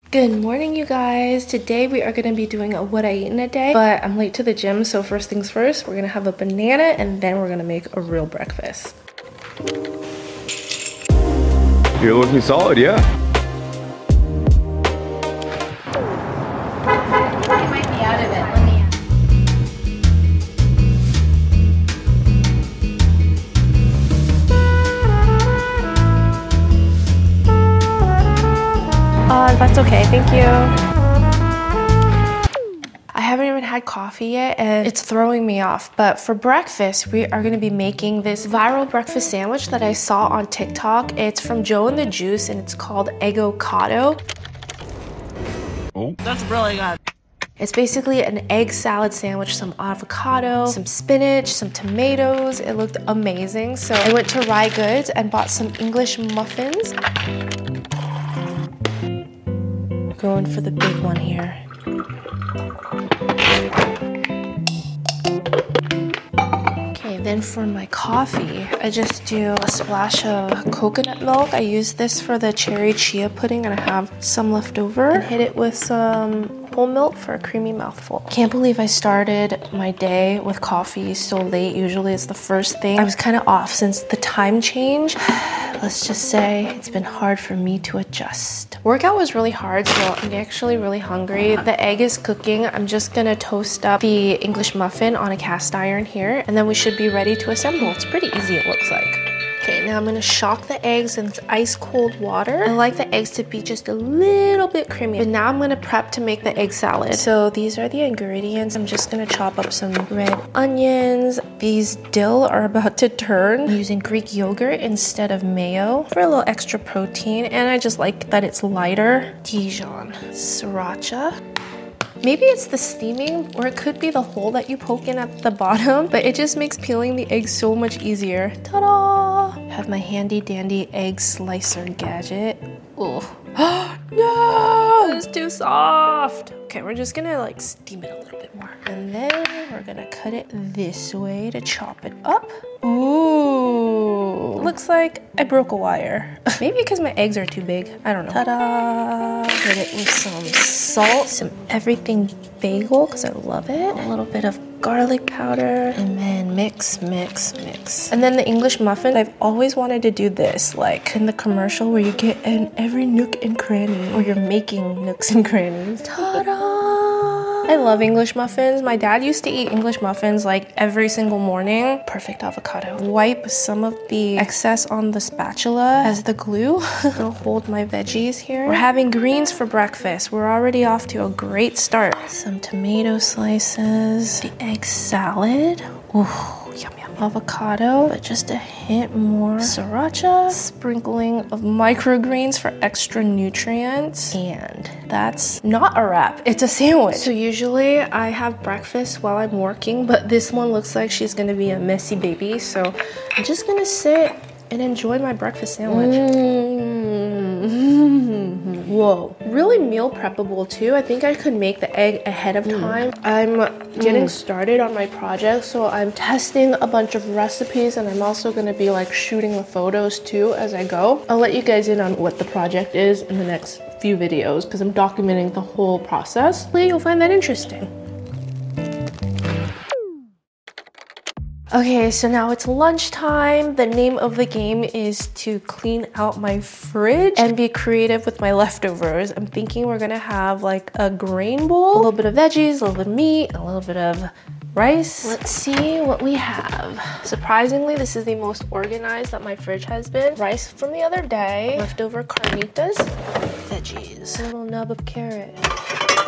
Good morning, you guys. Today we are going to be doing a what I eat in a day, but I'm late to the gym, so first things first, we're going to have a banana and then we're going to make a real breakfast. You're looking solid, yeah. You might be out of it. That's okay, thank you. I haven't even had coffee yet and it's throwing me off, but for breakfast we are going to be making this viral breakfast sandwich that I saw on TikTok. It's from Joe and the Juice and it's called Avocado. Oh, That's really good. It's basically an egg salad sandwich, some avocado, some spinach, some tomatoes. It looked amazing. So I went to Rye Goods and bought some English muffins. Going for the big one here. Okay, then for my coffee, I just do a splash of coconut milk. I use this for the cherry chia pudding and I have some left over. And hit it with some whole milk for a creamy mouthful. Can't believe I started my day with coffee so late. Usually it's the first thing. I was kind of off since the time change. Let's just say it's been hard for me to adjust. Workout was really hard, so I'm actually really hungry. The egg is cooking. I'm just gonna toast up the English muffin on a cast iron here, and then we should be ready to assemble. It's pretty easy, it looks like. Okay, now I'm gonna shock the eggs in ice cold water. I like the eggs to be just a little bit creamy. But now I'm gonna prep to make the egg salad. So these are the ingredients. I'm just gonna chop up some red onions. These dill are about to turn. I'm using Greek yogurt instead of mayo for a little extra protein. And I just like that it's lighter. Dijon, sriracha. Maybe it's the steaming, or it could be the hole that you poke in at the bottom, but it just makes peeling the eggs so much easier. Ta-da! Have my handy dandy egg slicer gadget. Oh, no! It's too soft. Okay, we're just gonna like steam it a little bit more. And then we're gonna cut it this way to chop it up. Ooh, looks like I broke a wire. Maybe because my eggs are too big. I don't know. Ta-da! Hit it with some salt, some everything bagel, because I love it. A little bit of garlic powder, and then mix, mix, mix. And then the English muffin, I've always wanted to do this, like in the commercial where you get in every nook and cranny, or you're making nooks and crannies. Ta-da! I love English muffins. My dad used to eat English muffins like every single morning. Perfect avocado. Wipe some of the excess on the spatula as the glue. I'll hold my veggies here. We're having greens for breakfast. We're already off to a great start. Some tomato slices, the egg salad. Ooh, yum yum. Avocado, but just a hint more sriracha, sprinkling of microgreens for extra nutrients, and that's not a wrap, it's a sandwich. So usually I have breakfast while I'm working, but this one looks like she's gonna be a messy baby, so I'm just gonna sit and enjoy my breakfast sandwich. Whoa, really meal preppable too. I think I could make the egg ahead of time. I'm getting started on my project, so I'm testing a bunch of recipes, and I'm also gonna be like shooting the photos too as I go. I'll let you guys in on what the project is in the next few videos because I'm documenting the whole process. Hopefully you'll find that interesting. Okay, so now it's lunchtime. The name of the game is to clean out my fridge and be creative with my leftovers. I'm thinking we're gonna have like a grain bowl, a little bit of veggies, a little bit of meat, a little bit of rice. Let's see what we have. Surprisingly, this is the most organized that my fridge has been. Rice from the other day, leftover carnitas, veggies, a little nub of carrot.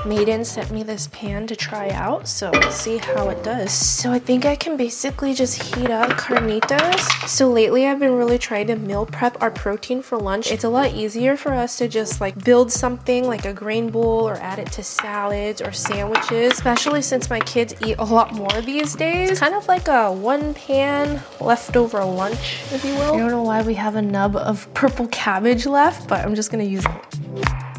Maiden sent me this pan to try out, so let's see how it does. So I think I can basically just heat up carnitas. So lately I've been really trying to meal prep our protein for lunch. It's a lot easier for us to just like build something like a grain bowl or add it to salads or sandwiches, especially since my kids eat a lot more these days. It's kind of like a one pan leftover lunch, if you will. I don't know why we have a nub of purple cabbage left, but I'm just gonna use it.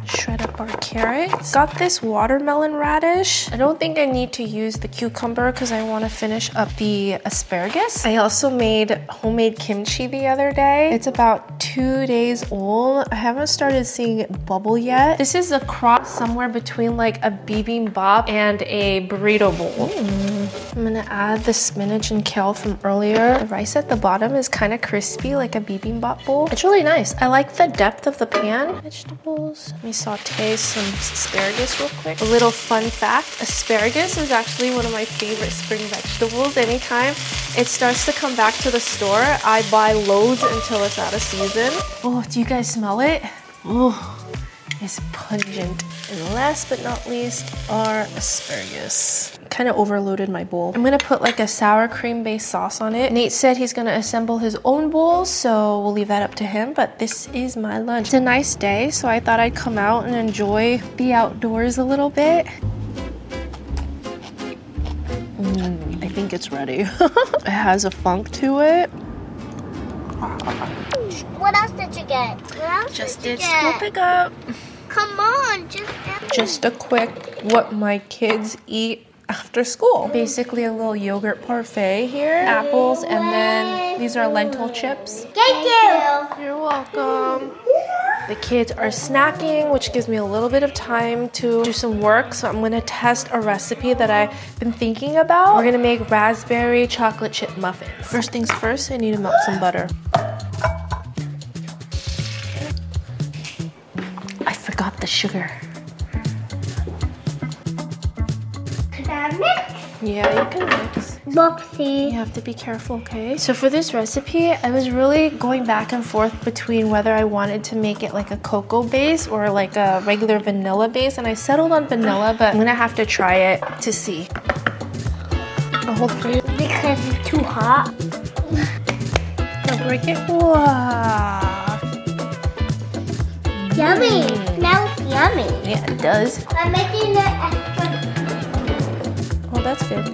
Shred up our carrots. Got this watermelon radish. I don't think I need to use the cucumber because I want to finish up the asparagus. I also made homemade kimchi the other day. It's about 2 days old. I haven't started seeing it bubble yet. This is a cross somewhere between like a bibimbap and a burrito bowl. I'm gonna add the spinach and kale from earlier. The rice at the bottom is kind of crispy like a bibimbap bowl. It's really nice. I like the depth of the pan. Vegetables. Let me saute some asparagus real quick. A little fun fact, asparagus is actually one of my favorite spring vegetables. Anytime it starts to come back to the store, I buy loads until it's out of season. Oh, do you guys smell it? Oh, it's pungent. And last but not least, our asparagus. Kind of overloaded my bowl. I'm gonna put like a sour cream based sauce on it. Nate said he's gonna assemble his own bowl, so we'll leave that up to him, but this is my lunch. It's a nice day, so I thought I'd come out and enjoy the outdoors a little bit. I think it's ready. It has a funk to it. What else did you get? What else Just did did you school get? pickup. Come on, Just a quick what my kids eat after school. Basically a little yogurt parfait here. Apples, and then these are lentil chips. Thank you. You're welcome. The kids are snacking, which gives me a little bit of time to do some work. So I'm gonna test a recipe that I've been thinking about. We're gonna make raspberry chocolate chip muffins. First things first, I need to melt some butter. I forgot the sugar. Could I mix? Yeah, you can mix. Boxy. You have to be careful, okay? So for this recipe, I was really going back and forth between whether I wanted to make it like a cocoa base or like a regular vanilla base, and I settled on vanilla, but I'm gonna have to try it to see. A whole three. Because it's too hot. I'll break it. Wow. Yummy. Smells yummy. Yeah, it does. I'm making the extra. Oh, that's good.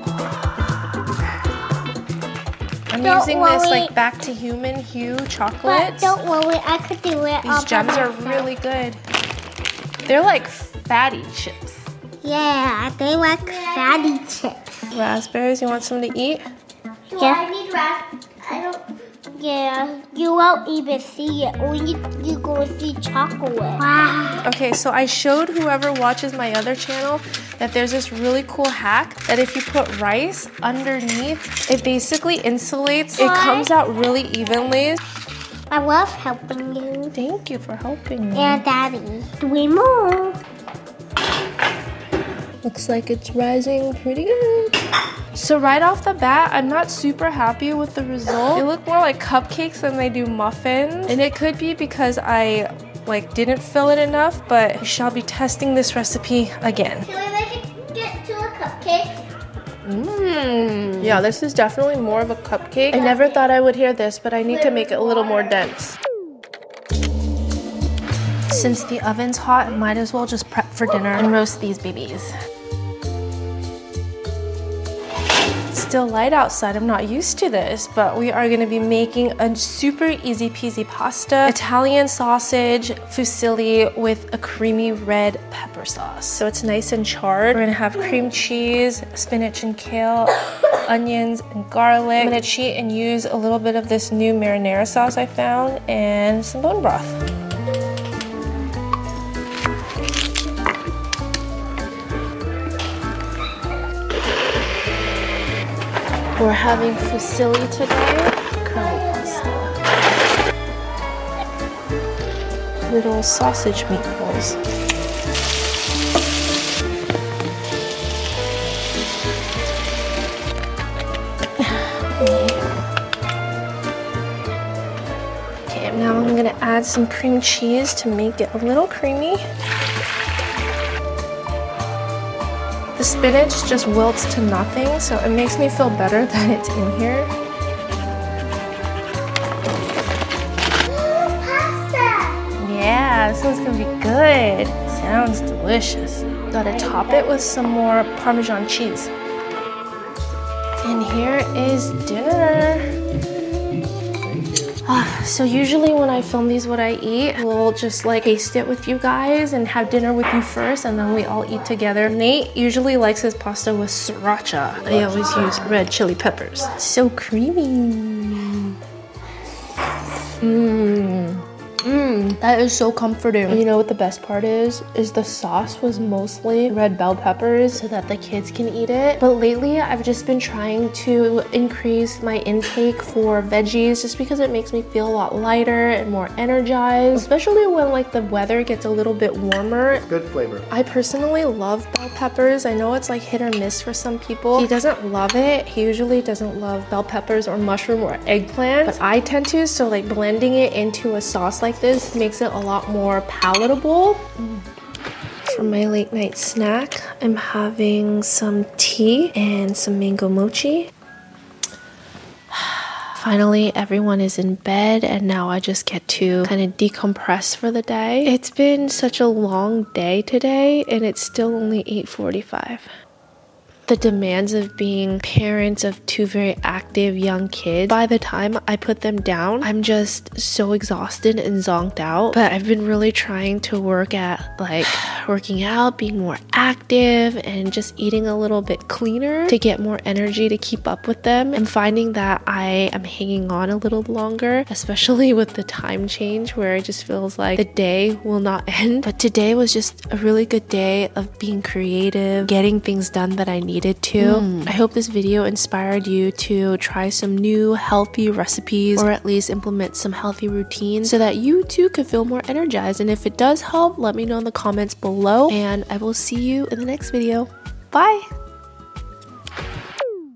I'm Don't using this worry. like back to human hue But chocolate. don't worry, I could do it. These gems are really good. They're like fatty chips. Yeah, they like fatty chips. Raspberries, you want some to eat? Yeah. I need I don't. Yeah, you won't even see it. Only you go see chocolate. Wow. Okay, so I showed whoever watches my other channel that there's this really cool hack that if you put rice underneath, it basically insulates. It comes out really evenly. I love helping you. Thank you for helping me. And Daddy. 3 more. Looks like it's rising pretty good. So right off the bat, I'm not super happy with the result. They look more like cupcakes than they do muffins. And it could be because I didn't fill it enough, but we shall be testing this recipe again. Can we make it get to a cupcake? Yeah, this is definitely more of a cupcake. I never thought I would hear this, but I need to make it a little more dense. Since the oven's hot, I might as well just prep for dinner and roast these babies. Still light outside, I'm not used to this, but we are gonna be making a super easy peasy pasta, Italian sausage fusilli with a creamy red pepper sauce. So it's nice and charred. We're gonna have cream cheese, spinach and kale, onions and garlic. I'm gonna cheat and use a little bit of this new marinara sauce I found and some bone broth. We're having fusilli today, curry pasta. Little sausage meatballs. Okay, now I'm gonna add some cream cheese to make it a little creamy. The spinach just wilts to nothing, so it makes me feel better that it's in here. Pasta! Yeah, this one's gonna be good. Sounds delicious. Gotta top it with some more Parmesan cheese. And here is dinner. So usually when I film these what I eat, we'll just like taste it with you guys and have dinner with you first, and then we all eat together. Nate usually likes his pasta with sriracha. I always use red chili peppers. So creamy. That is so comforting. And you know what the best part is the sauce was mostly red bell peppers so that the kids can eat it. But lately I've just been trying to increase my intake for veggies just because it makes me feel a lot lighter and more energized, especially when like the weather gets a little bit warmer. It's good flavor. I personally love bell peppers. I know it's like hit or miss for some people. He doesn't love it. He usually doesn't love bell peppers or mushroom or eggplant, but I tend to, so like blending it into a sauce like this makes it a lot more palatable. For my late night snack, I'm having some tea and some mango mochi. Finally, everyone is in bed and now I just get to kind of decompress for the day. It's been such a long day today and it's still only 8:45. The demands of being parents of two very active young kids, by the time I put them down, I'm just so exhausted and zonked out. But I've been really trying to work at like working out, being more active, and just eating a little bit cleaner to get more energy to keep up with them. I'm finding that I am hanging on a little longer, especially with the time change where it just feels like the day will not end. But today was just a really good day of being creative, getting things done that I needed to. I hope this video inspired you to try some new healthy recipes or at least implement some healthy routines so that you too could feel more energized. And if it does help, let me know in the comments below and I will see you in the next video. Bye!